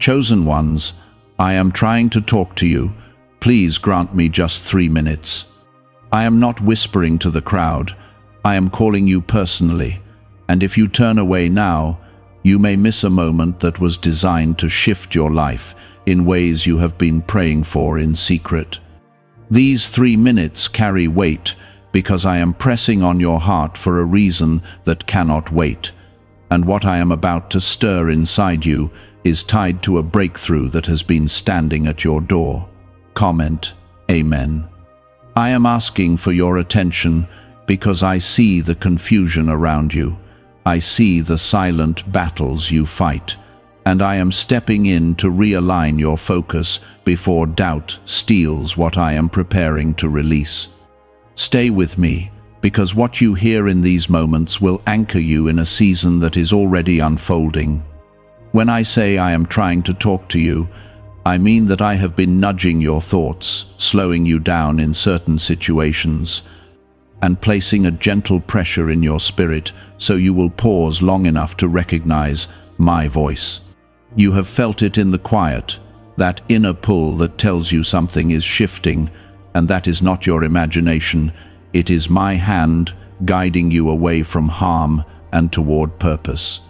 Chosen ones, I am trying to talk to you. Please grant me just 3 minutes. I am not whispering to the crowd. I am calling you personally. And if you turn away now, you may miss a moment that was designed to shift your life in ways you have been praying for in secret. These 3 minutes carry weight because I am pressing on your heart for a reason that cannot wait. And what I am about to stir inside you is tied to a breakthrough that has been standing at your door. Comment, Amen. I am asking for your attention because I see the confusion around you. I see the silent battles you fight, and I am stepping in to realign your focus before doubt steals what I am preparing to release. Stay with me, because what you hear in these moments will anchor you in a season that is already unfolding. When I say I am trying to talk to you, I mean that I have been nudging your thoughts, slowing you down in certain situations, and placing a gentle pressure in your spirit so you will pause long enough to recognize my voice. You have felt it in the quiet, that inner pull that tells you something is shifting, and that is not your imagination. It is my hand guiding you away from harm and toward purpose.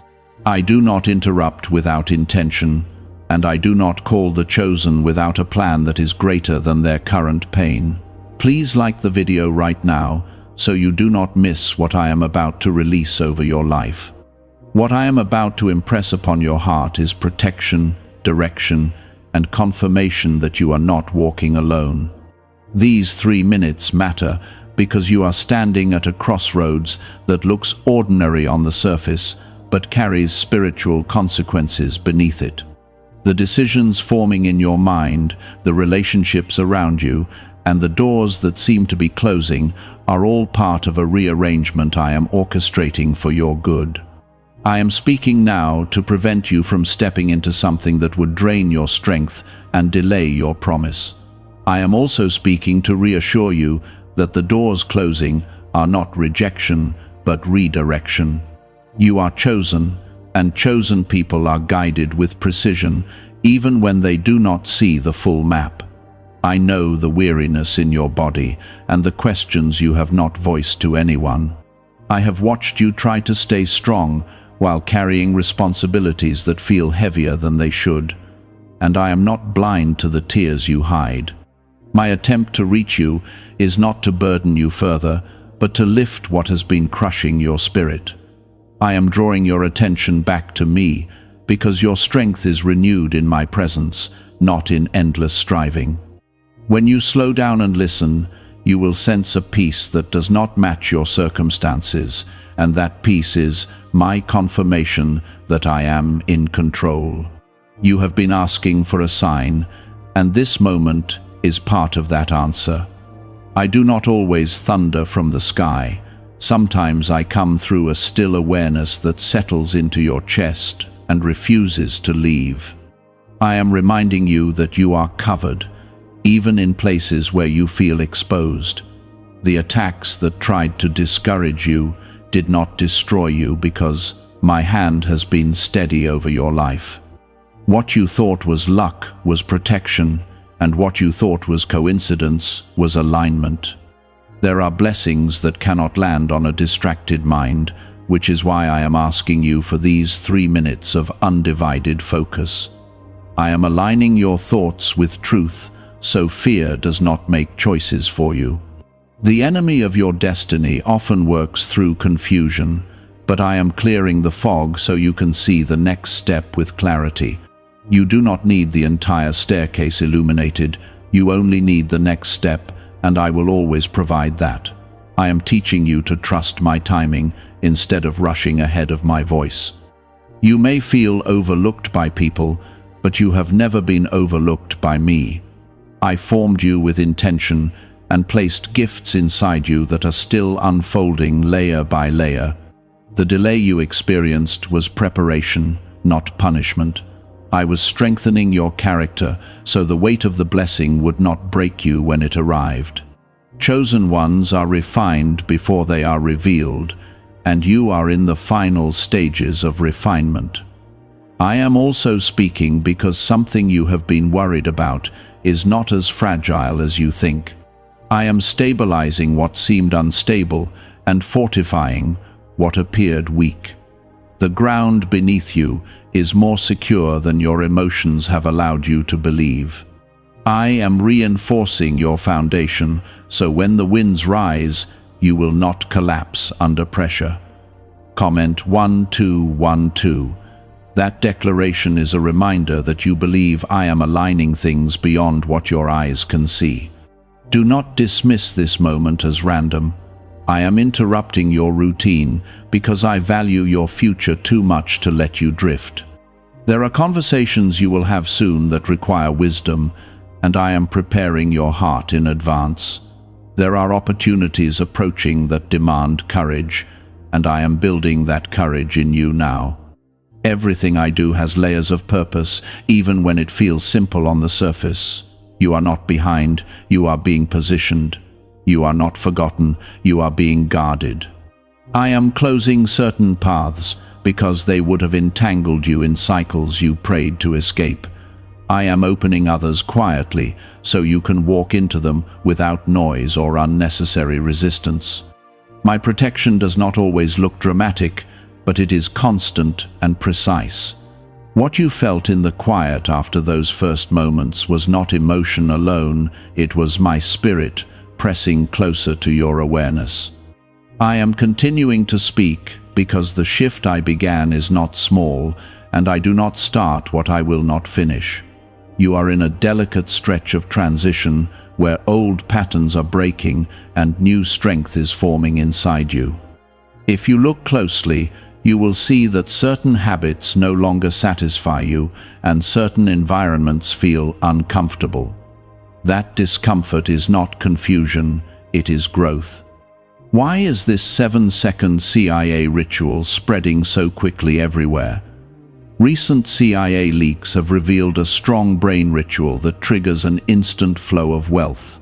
I do not interrupt without intention, and I do not call the chosen without a plan that is greater than their current pain. Please like the video right now, so you do not miss what I am about to release over your life. What I am about to impress upon your heart is protection, direction, and confirmation that you are not walking alone. These 3 minutes matter because you are standing at a crossroads that looks ordinary on the surface, but carries spiritual consequences beneath it. The decisions forming in your mind, the relationships around you, and the doors that seem to be closing are all part of a rearrangement I am orchestrating for your good. I am speaking now to prevent you from stepping into something that would drain your strength and delay your promise. I am also speaking to reassure you that the doors closing are not rejection, but redirection. You are chosen, and chosen people are guided with precision, even when they do not see the full map. I know the weariness in your body and the questions you have not voiced to anyone. I have watched you try to stay strong while carrying responsibilities that feel heavier than they should, and I am not blind to the tears you hide. My attempt to reach you is not to burden you further, but to lift what has been crushing your spirit. I am drawing your attention back to me because your strength is renewed in my presence, not in endless striving. When you slow down and listen, you will sense a peace that does not match your circumstances, and that peace is my confirmation that I am in control. You have been asking for a sign, and this moment is part of that answer. I do not always thunder from the sky. Sometimes I come through a still awareness that settles into your chest and refuses to leave. I am reminding you that you are covered, even in places where you feel exposed. The attacks that tried to discourage you did not destroy you because my hand has been steady over your life. What you thought was luck was protection, and what you thought was coincidence was alignment. There are blessings that cannot land on a distracted mind, which is why I am asking you for these 3 minutes of undivided focus. I am aligning your thoughts with truth, so fear does not make choices for you. The enemy of your destiny often works through confusion, but I am clearing the fog so you can see the next step with clarity. You do not need the entire staircase illuminated, you only need the next step, and I will always provide that. I am teaching you to trust my timing instead of rushing ahead of my voice. You may feel overlooked by people, but you have never been overlooked by me. I formed you with intention and placed gifts inside you that are still unfolding layer by layer. The delay you experienced was preparation, not punishment. I was strengthening your character so the weight of the blessing would not break you when it arrived. Chosen ones are refined before they are revealed, and you are in the final stages of refinement. I am also speaking because something you have been worried about is not as fragile as you think. I am stabilizing what seemed unstable and fortifying what appeared weak. The ground beneath you is more secure than your emotions have allowed you to believe. I am reinforcing your foundation, so when the winds rise, you will not collapse under pressure. Comment 1212. That declaration is a reminder that you believe I am aligning things beyond what your eyes can see. Do not dismiss this moment as random. I am interrupting your routine because I value your future too much to let you drift. There are conversations you will have soon that require wisdom, and I am preparing your heart in advance. There are opportunities approaching that demand courage, and I am building that courage in you now. Everything I do has layers of purpose, even when it feels simple on the surface. You are not behind, you are being positioned. You are not forgotten, you are being guarded. I am closing certain paths because they would have entangled you in cycles you prayed to escape. I am opening others quietly so you can walk into them without noise or unnecessary resistance. My protection does not always look dramatic, but it is constant and precise. What you felt in the quiet after those first moments was not emotion alone, it was my spirit pressing closer to your awareness. I am continuing to speak because the shift I began is not small, and I do not start what I will not finish. You are in a delicate stretch of transition where old patterns are breaking and new strength is forming inside you. If you look closely, you will see that certain habits no longer satisfy you and certain environments feel uncomfortable. That discomfort is not confusion, it is growth. Why is this 7-second CIA ritual spreading so quickly everywhere? Recent CIA leaks have revealed a strong brain ritual that triggers an instant flow of wealth.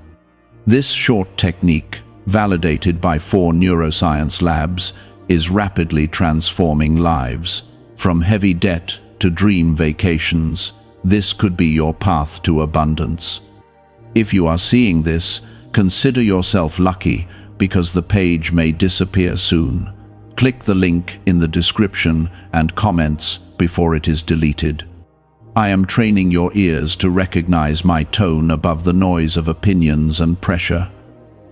This short technique, validated by 4 neuroscience labs, is rapidly transforming lives. From heavy debt to dream vacations, this could be your path to abundance. If you are seeing this, consider yourself lucky because the page may disappear soon. Click the link in the description and comments before it is deleted. I am training your ears to recognize my tone above the noise of opinions and pressure.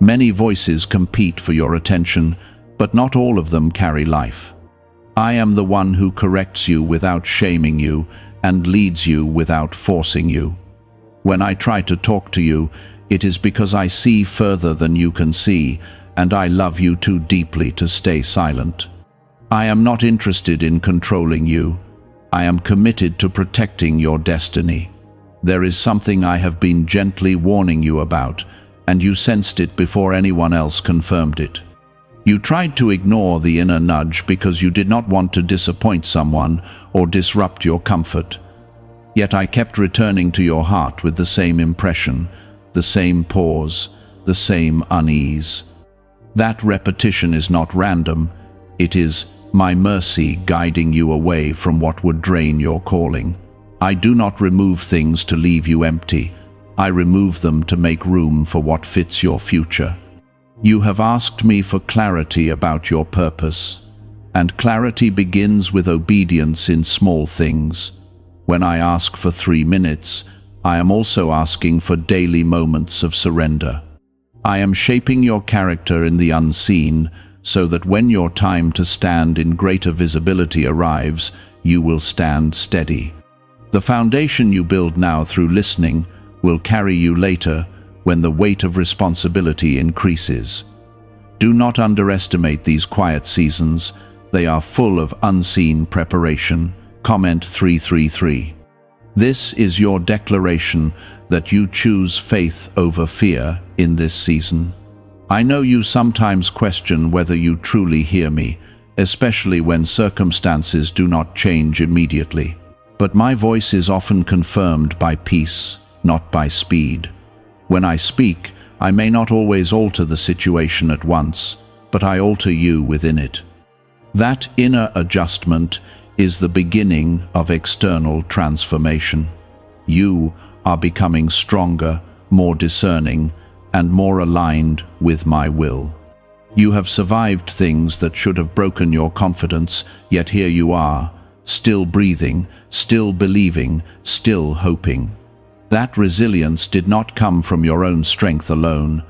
Many voices compete for your attention, but not all of them carry life. I am the one who corrects you without shaming you and leads you without forcing you. When I try to talk to you, it is because I see further than you can see, and I love you too deeply to stay silent. I am not interested in controlling you. I am committed to protecting your destiny. There is something I have been gently warning you about, and you sensed it before anyone else confirmed it. You tried to ignore the inner nudge because you did not want to disappoint someone or disrupt your comfort. Yet I kept returning to your heart with the same impression, the same pause, the same unease. That repetition is not random, it is my mercy guiding you away from what would drain your calling. I do not remove things to leave you empty. I remove them to make room for what fits your future. You have asked me for clarity about your purpose, and clarity begins with obedience in small things. When I ask for 3 minutes, I am also asking for daily moments of surrender. I am shaping your character in the unseen, so that when your time to stand in greater visibility arrives, you will stand steady. The foundation you build now through listening will carry you later when the weight of responsibility increases. Do not underestimate these quiet seasons. They are full of unseen preparation. Comment 333. This is your declaration that you choose faith over fear in this season. I know you sometimes question whether you truly hear me, especially when circumstances do not change immediately. But my voice is often confirmed by peace, not by speed. When I speak, I may not always alter the situation at once, but I alter you within it. That inner adjustment is the beginning of external transformation. You are becoming stronger, more discerning, and more aligned with my will. You have survived things that should have broken your confidence, yet here you are, still breathing, still believing, still hoping. That resilience did not come from your own strength alone.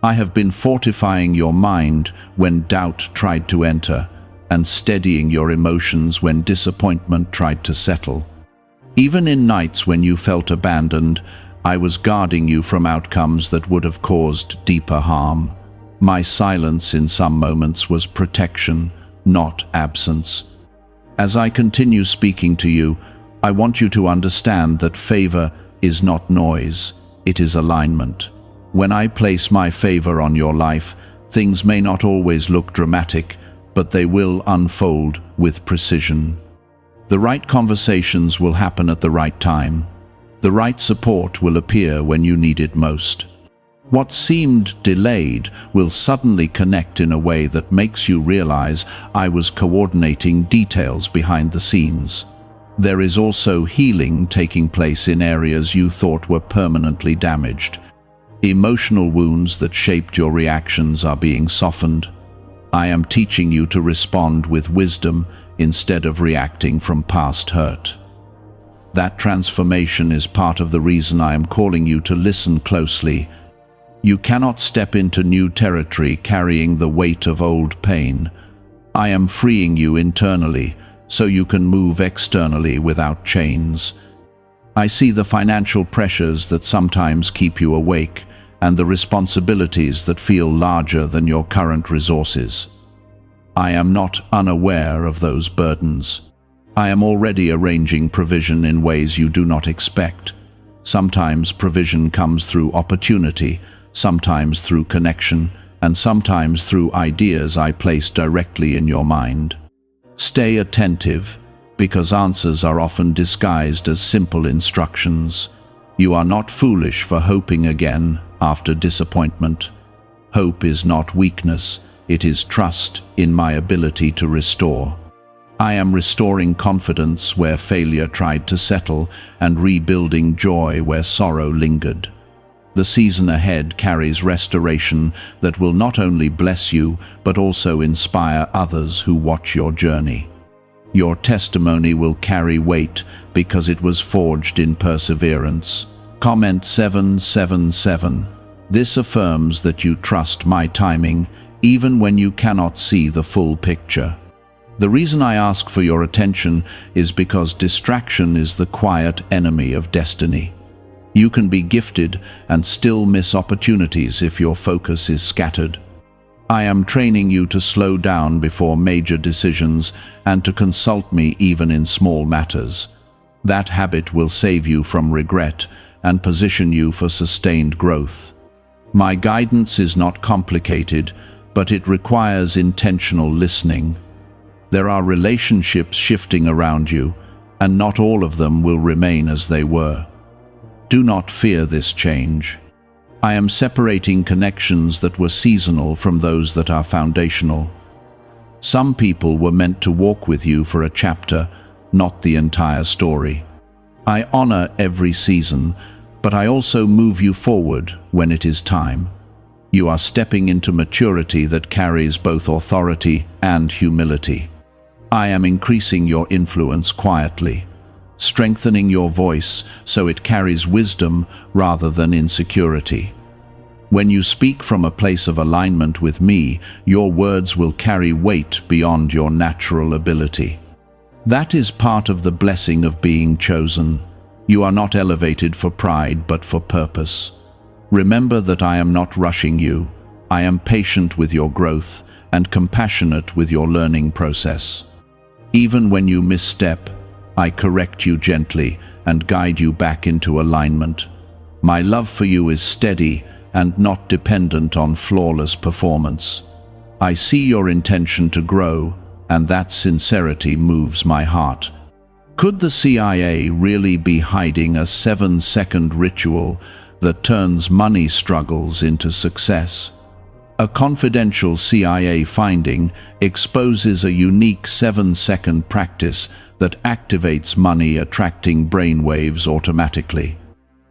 I have been fortifying your mind when doubt tried to enter, and steadying your emotions when disappointment tried to settle. Even in nights when you felt abandoned, I was guarding you from outcomes that would have caused deeper harm. My silence in some moments was protection, not absence. As I continue speaking to you, I want you to understand that favor is not noise, it is alignment. When I place my favor on your life, things may not always look dramatic, but they will unfold with precision. The right conversations will happen at the right time. The right support will appear when you need it most. What seemed delayed will suddenly connect in a way that makes you realize I was coordinating details behind the scenes. There is also healing taking place in areas you thought were permanently damaged. Emotional wounds that shaped your reactions are being softened. I am teaching you to respond with wisdom instead of reacting from past hurt. That transformation is part of the reason I am calling you to listen closely. You cannot step into new territory carrying the weight of old pain. I am freeing you internally so you can move externally without chains. I see the financial pressures that sometimes keep you awake and the responsibilities that feel larger than your current resources. I am not unaware of those burdens. I am already arranging provision in ways you do not expect. Sometimes provision comes through opportunity, sometimes through connection, and sometimes through ideas I place directly in your mind. Stay attentive, because answers are often disguised as simple instructions. You are not foolish for hoping again after disappointment. Hope is not weakness, it is trust in my ability to restore. I am restoring confidence where failure tried to settle and rebuilding joy where sorrow lingered. The season ahead carries restoration that will not only bless you, but also inspire others who watch your journey. Your testimony will carry weight because it was forged in perseverance. Comment 777. This affirms that you trust my timing, even when you cannot see the full picture. The reason I ask for your attention is because distraction is the quiet enemy of destiny. You can be gifted and still miss opportunities if your focus is scattered. I am training you to slow down before major decisions and to consult me even in small matters. That habit will save you from regret and position you for sustained growth. My guidance is not complicated, but it requires intentional listening. There are relationships shifting around you, and not all of them will remain as they were. Do not fear this change. I am separating connections that were seasonal from those that are foundational. Some people were meant to walk with you for a chapter, not the entire story. I honor every season, but I also move you forward when it is time. You are stepping into maturity that carries both authority and humility. I am increasing your influence quietly, strengthening your voice so it carries wisdom rather than insecurity. When you speak from a place of alignment with me, your words will carry weight beyond your natural ability. That is part of the blessing of being chosen. You are not elevated for pride, but for purpose. Remember that I am not rushing you. I am patient with your growth and compassionate with your learning process. Even when you misstep, I correct you gently and guide you back into alignment. My love for you is steady and not dependent on flawless performance. I see your intention to grow, and that sincerity moves my heart. Could the CIA really be hiding a 7-second ritual that turns money struggles into success? A confidential CIA finding exposes a unique 7-second practice that activates money-attracting brainwaves automatically.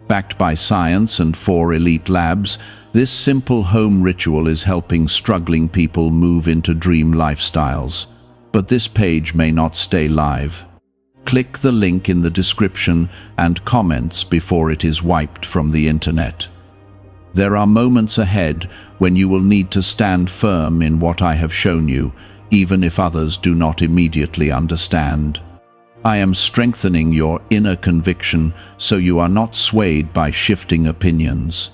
Backed by science and 4 elite labs, this simple home ritual is helping struggling people move into dream lifestyles. But this page may not stay live. Click the link in the description and comments before it is wiped from the internet. There are moments ahead when you will need to stand firm in what I have shown you, even if others do not immediately understand. I am strengthening your inner conviction so you are not swayed by shifting opinions.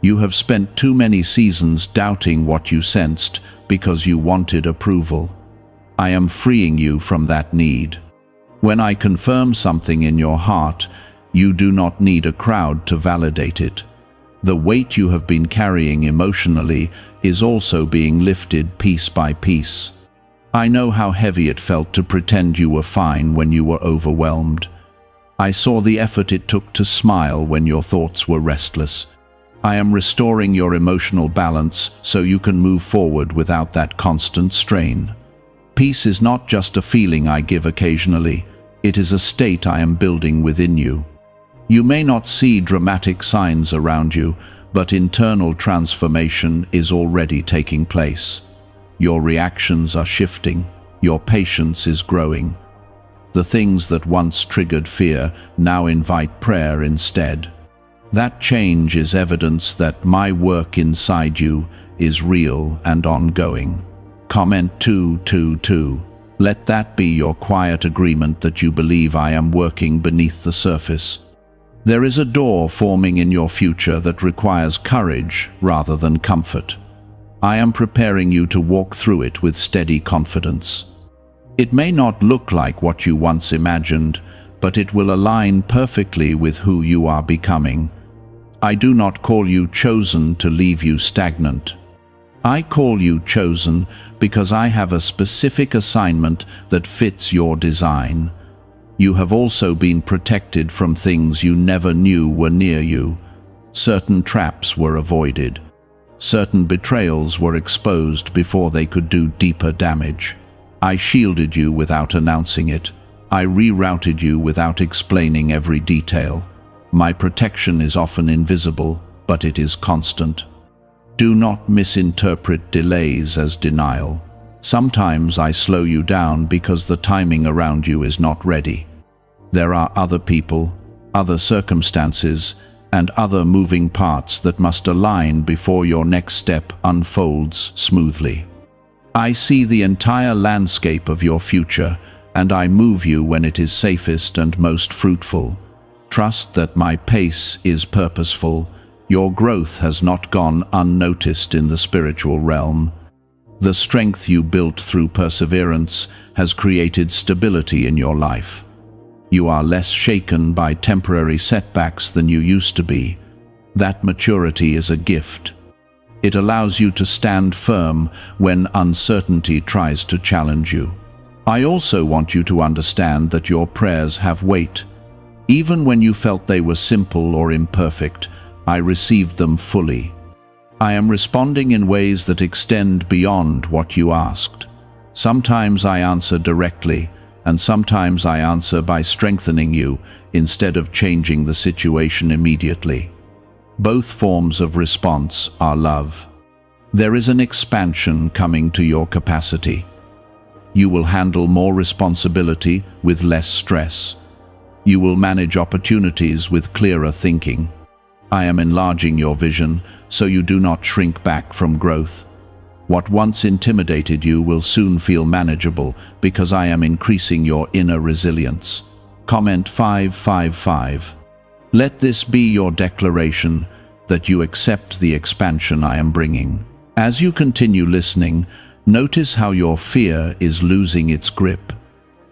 You have spent too many seasons doubting what you sensed because you wanted approval. I am freeing you from that need. When I confirm something in your heart, you do not need a crowd to validate it. The weight you have been carrying emotionally is also being lifted piece by piece. I know how heavy it felt to pretend you were fine when you were overwhelmed. I saw the effort it took to smile when your thoughts were restless. I am restoring your emotional balance so you can move forward without that constant strain. Peace is not just a feeling I give occasionally. It is a state I am building within you. You may not see dramatic signs around you, but internal transformation is already taking place. Your reactions are shifting. Your patience is growing. The things that once triggered fear now invite prayer instead. That change is evidence that my work inside you is real and ongoing. Comment 222. Let that be your quiet agreement that you believe I am working beneath the surface. There is a door forming in your future that requires courage rather than comfort. I am preparing you to walk through it with steady confidence. It may not look like what you once imagined, but it will align perfectly with who you are becoming. I do not call you chosen to leave you stagnant. I call you chosen because I have a specific assignment that fits your design. You have also been protected from things you never knew were near you. Certain traps were avoided. Certain betrayals were exposed before they could do deeper damage. I shielded you without announcing it. I rerouted you without explaining every detail. My protection is often invisible, but it is constant. Do not misinterpret delays as denial. Sometimes I slow you down because the timing around you is not ready. There are other people, other circumstances, and other moving parts that must align before your next step unfolds smoothly. I see the entire landscape of your future, and I move you when it is safest and most fruitful. Trust that my pace is purposeful. Your growth has not gone unnoticed in the spiritual realm. The strength you built through perseverance has created stability in your life. You are less shaken by temporary setbacks than you used to be. That maturity is a gift. It allows you to stand firm when uncertainty tries to challenge you. I also want you to understand that your prayers have weight. Even when you felt they were simple or imperfect, I received them fully. I am responding in ways that extend beyond what you asked. Sometimes I answer directly, and sometimes I answer by strengthening you instead of changing the situation immediately. Both forms of response are love. There is an expansion coming to your capacity. You will handle more responsibility with less stress. You will manage opportunities with clearer thinking. I am enlarging your vision so you do not shrink back from growth. What once intimidated you will soon feel manageable because I am increasing your inner resilience. Comment 555. Let this be your declaration that you accept the expansion I am bringing. As you continue listening, notice how your fear is losing its grip.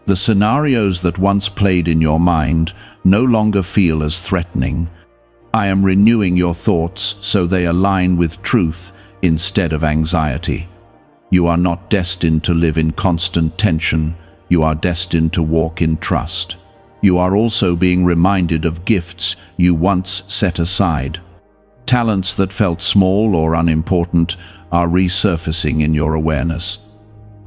The scenarios that once played in your mind no longer feel as threatening. I am renewing your thoughts so they align with truth instead of anxiety. You are not destined to live in constant tension. You are destined to walk in trust. You are also being reminded of gifts you once set aside. Talents that felt small or unimportant are resurfacing in your awareness.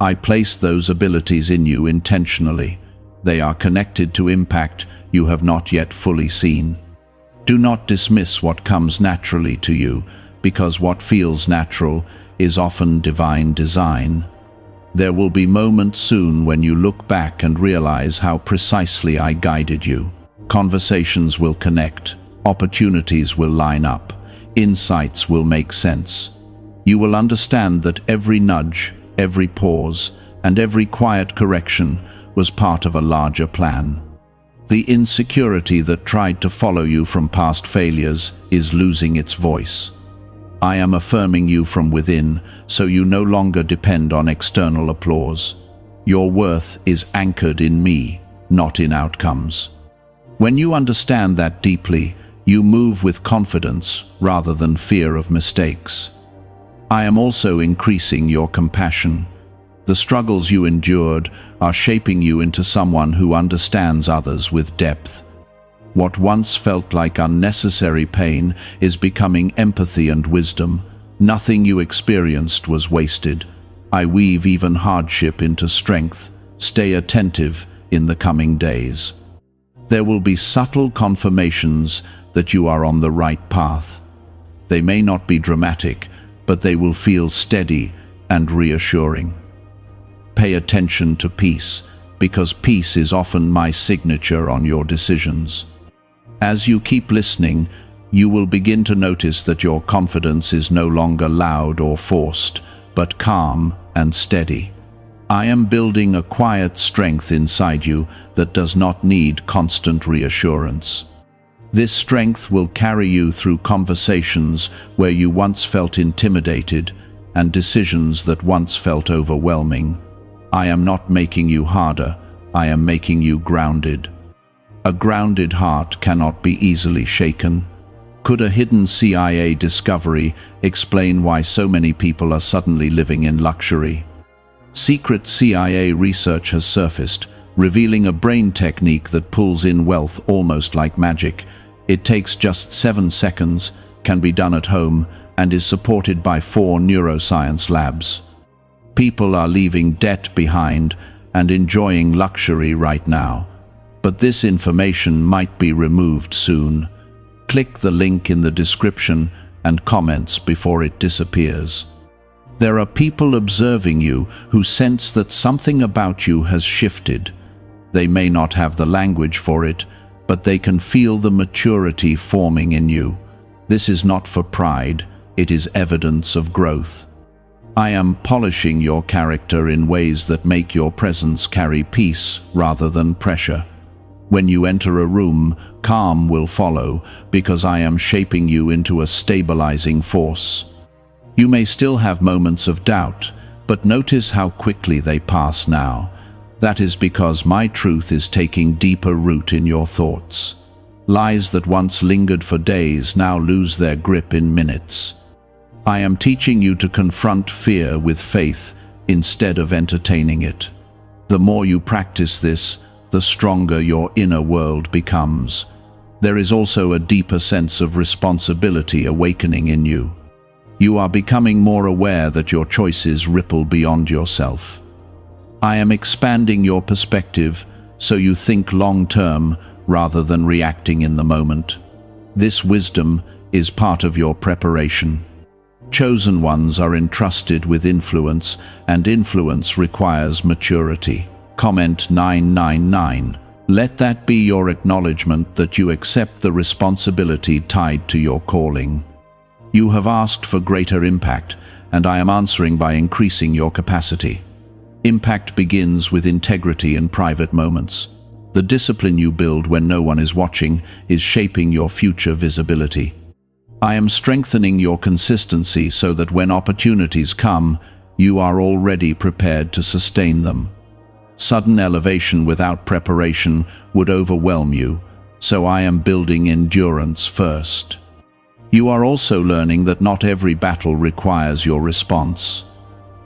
I placed those abilities in you intentionally. They are connected to impact you have not yet fully seen. Do not dismiss what comes naturally to you, because what feels natural is often divine design. There will be moments soon when you look back and realize how precisely I guided you. Conversations will connect, opportunities will line up, insights will make sense. You will understand that every nudge, every pause, and every quiet correction was part of a larger plan. The insecurity that tried to follow you from past failures is losing its voice. I am affirming you from within, so you no longer depend on external applause. Your worth is anchored in me, not in outcomes. When you understand that deeply, you move with confidence rather than fear of mistakes. I am also increasing your compassion. The struggles you endured are shaping you into someone who understands others with depth. What once felt like unnecessary pain is becoming empathy and wisdom. Nothing you experienced was wasted. I weave even hardship into strength. Stay attentive in the coming days. There will be subtle confirmations that you are on the right path. They may not be dramatic, but they will feel steady and reassuring. Pay attention to peace, because peace is often my signature on your decisions. As you keep listening, you will begin to notice that your confidence is no longer loud or forced, but calm and steady. I am building a quiet strength inside you that does not need constant reassurance. This strength will carry you through conversations where you once felt intimidated and decisions that once felt overwhelming. I am not making you harder, I am making you grounded. A grounded heart cannot be easily shaken. Could a hidden CIA discovery explain why so many people are suddenly living in luxury? Secret CIA research has surfaced, revealing a brain technique that pulls in wealth almost like magic. It takes just 7 seconds, can be done at home, and is supported by 4 neuroscience labs. People are leaving debt behind and enjoying luxury right now. But this information might be removed soon. Click the link in the description and comments before it disappears. There are people observing you who sense that something about you has shifted. They may not have the language for it, but they can feel the maturity forming in you. This is not for pride, it is evidence of growth. I am polishing your character in ways that make your presence carry peace rather than pressure. When you enter a room, calm will follow, because I am shaping you into a stabilizing force. You may still have moments of doubt, but notice how quickly they pass now. That is because my truth is taking deeper root in your thoughts. Lies that once lingered for days now lose their grip in minutes. I am teaching you to confront fear with faith instead of entertaining it. The more you practice this, the stronger your inner world becomes. There is also a deeper sense of responsibility awakening in you. You are becoming more aware that your choices ripple beyond yourself. I am expanding your perspective so you think long-term rather than reacting in the moment. This wisdom is part of your preparation. Chosen ones are entrusted with influence, and influence requires maturity. Comment 999. Let that be your acknowledgement that you accept the responsibility tied to your calling. You have asked for greater impact, and I am answering by increasing your capacity. Impact begins with integrity in private moments. The discipline you build when no one is watching is shaping your future visibility. I am strengthening your consistency so that when opportunities come, you are already prepared to sustain them. Sudden elevation without preparation would overwhelm you, so I am building endurance first. You are also learning that not every battle requires your response.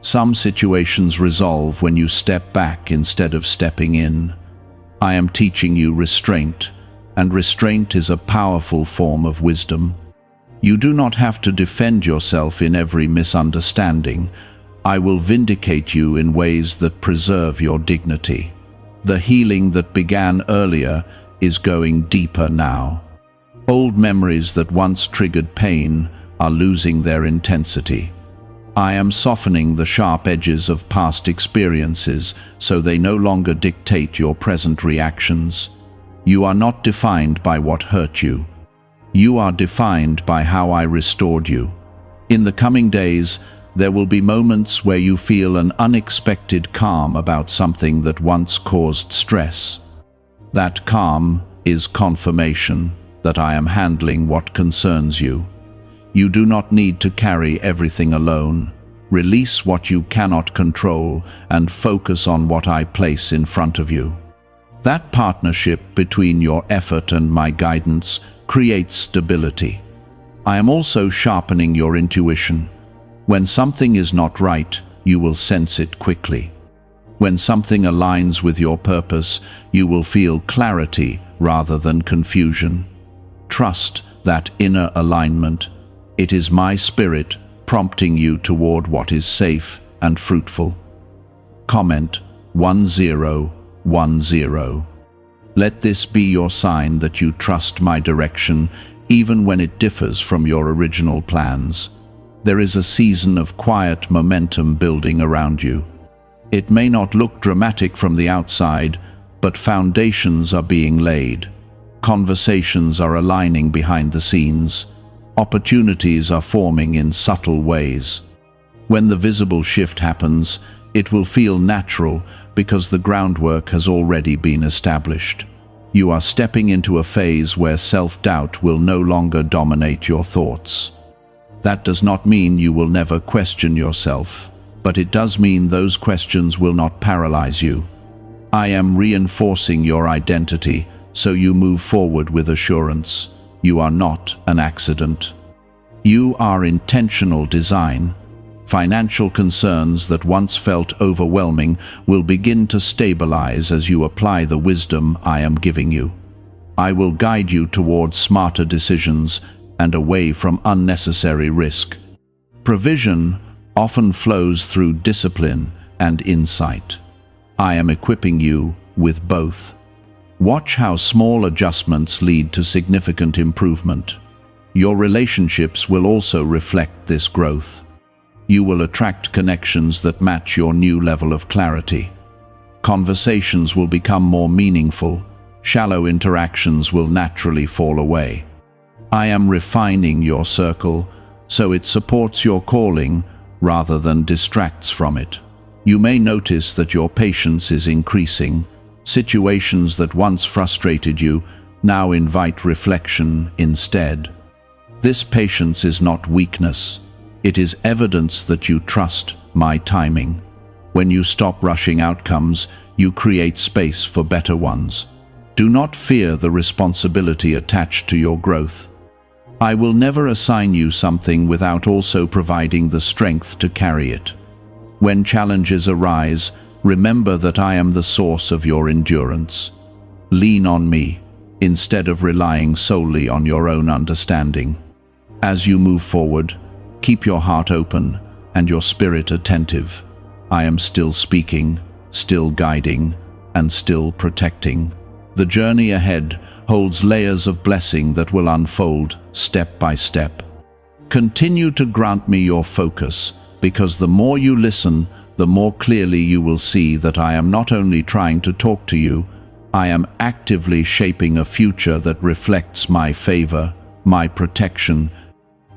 Some situations resolve when you step back instead of stepping in. I am teaching you restraint, and restraint is a powerful form of wisdom. You do not have to defend yourself in every misunderstanding. I will vindicate you in ways that preserve your dignity. The healing that began earlier is going deeper now. Old memories that once triggered pain are losing their intensity. I am softening the sharp edges of past experiences so they no longer dictate your present reactions. You are not defined by what hurt you. You are defined by how I restored you. In the coming days, there will be moments where you feel an unexpected calm about something that once caused stress. That calm is confirmation that I am handling what concerns you. You do not need to carry everything alone. Release what you cannot control and focus on what I place in front of you. That partnership between your effort and my guidance creates stability. I am also sharpening your intuition. When something is not right, you will sense it quickly. When something aligns with your purpose, you will feel clarity rather than confusion. Trust that inner alignment. It is my spirit prompting you toward what is safe and fruitful. Comment 1010. Let this be your sign that you trust my direction, even when it differs from your original plans. There is a season of quiet momentum building around you. It may not look dramatic from the outside, but foundations are being laid. Conversations are aligning behind the scenes. Opportunities are forming in subtle ways. When the visible shift happens, it will feel natural because the groundwork has already been established. You are stepping into a phase where self-doubt will no longer dominate your thoughts. That does not mean you will never question yourself, but it does mean those questions will not paralyze you. I am reinforcing your identity so you move forward with assurance. You are not an accident. You are intentional design. Financial concerns that once felt overwhelming will begin to stabilize as you apply the wisdom I am giving you. I will guide you towards smarter decisions and away from unnecessary risk. Provision often flows through discipline and insight. I am equipping you with both. Watch how small adjustments lead to significant improvement. Your relationships will also reflect this growth. You will attract connections that match your new level of clarity. Conversations will become more meaningful. Shallow interactions will naturally fall away. I am refining your circle so it supports your calling rather than distracts from it. You may notice that your patience is increasing. Situations that once frustrated you now invite reflection instead. This patience is not weakness. It is evidence that you trust my timing. When you stop rushing outcomes, you create space for better ones. Do not fear the responsibility attached to your growth. I will never assign you something without also providing the strength to carry it. When challenges arise, remember that I am the source of your endurance. Lean on me, instead of relying solely on your own understanding. As you move forward, keep your heart open and your spirit attentive. I am still speaking, still guiding, and still protecting. The journey ahead holds layers of blessing that will unfold step by step. Continue to grant me your focus, because the more you listen, the more clearly you will see that I am not only trying to talk to you, I am actively shaping a future that reflects my favor, my protection,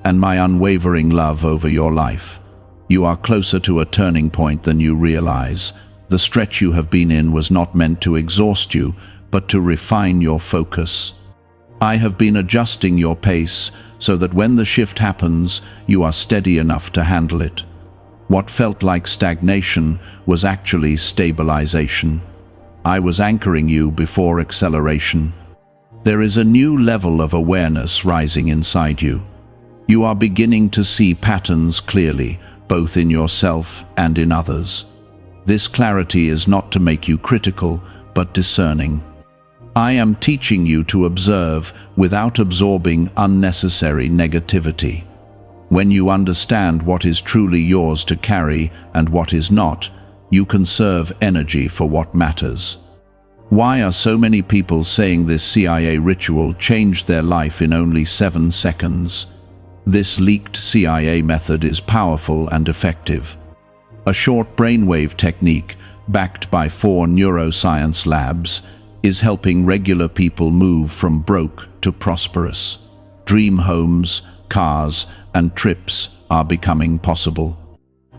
and my unwavering love over your life. You are closer to a turning point than you realize. The stretch you have been in was not meant to exhaust you, but to refine your focus. I have been adjusting your pace so that when the shift happens, you are steady enough to handle it. What felt like stagnation was actually stabilization. I was anchoring you before acceleration. There is a new level of awareness rising inside you. You are beginning to see patterns clearly, both in yourself and in others. This clarity is not to make you critical, but discerning. I am teaching you to observe without absorbing unnecessary negativity. When you understand what is truly yours to carry and what is not, you conserve energy for what matters. Why are so many people saying this CIA ritual changed their life in only 7 seconds? This leaked CIA method is powerful and effective. A short brainwave technique, backed by 4 neuroscience labs, is helping regular people move from broke to prosperous. Dream homes, cars, and trips are becoming possible.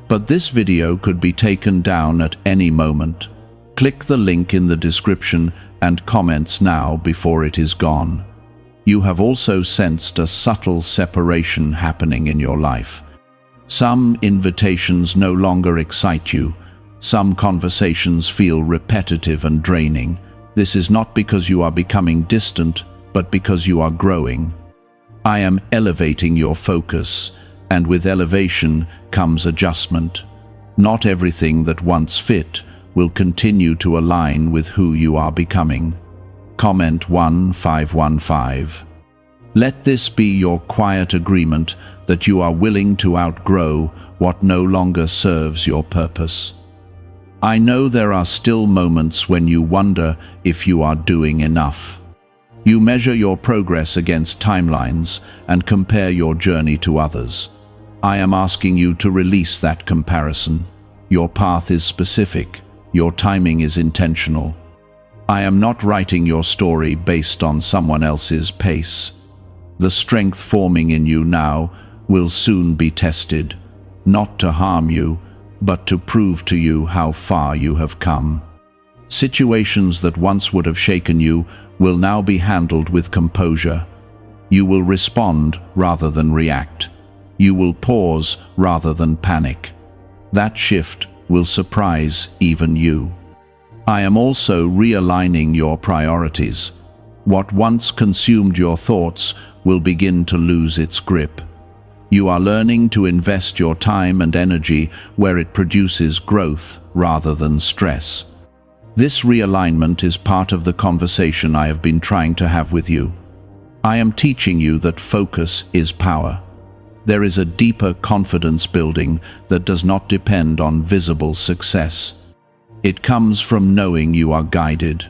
But this video could be taken down at any moment. Click the link in the description and comments now before it is gone. You have also sensed a subtle separation happening in your life. Some invitations no longer excite you. Some conversations feel repetitive and draining. This is not because you are becoming distant, but because you are growing. I am elevating your focus, and with elevation comes adjustment. Not everything that once fit will continue to align with who you are becoming. Comment 1515. Let this be your quiet agreement that you are willing to outgrow what no longer serves your purpose. I know there are still moments when you wonder if you are doing enough. You measure your progress against timelines and compare your journey to others. I am asking you to release that comparison. Your path is specific. Your timing is intentional. I am not writing your story based on someone else's pace. The strength forming in you now will soon be tested, not to harm you, but to prove to you how far you have come. Situations that once would have shaken you will now be handled with composure. You will respond rather than react. You will pause rather than panic. That shift will surprise even you. I am also realigning your priorities. What once consumed your thoughts will begin to lose its grip. You are learning to invest your time and energy where it produces growth rather than stress. This realignment is part of the conversation I have been trying to have with you. I am teaching you that focus is power. There is a deeper confidence building that does not depend on visible success. It comes from knowing you are guided.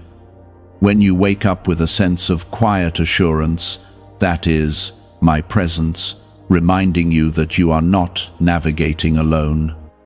When you wake up with a sense of quiet assurance, that is, my presence, reminding you that you are not navigating alone.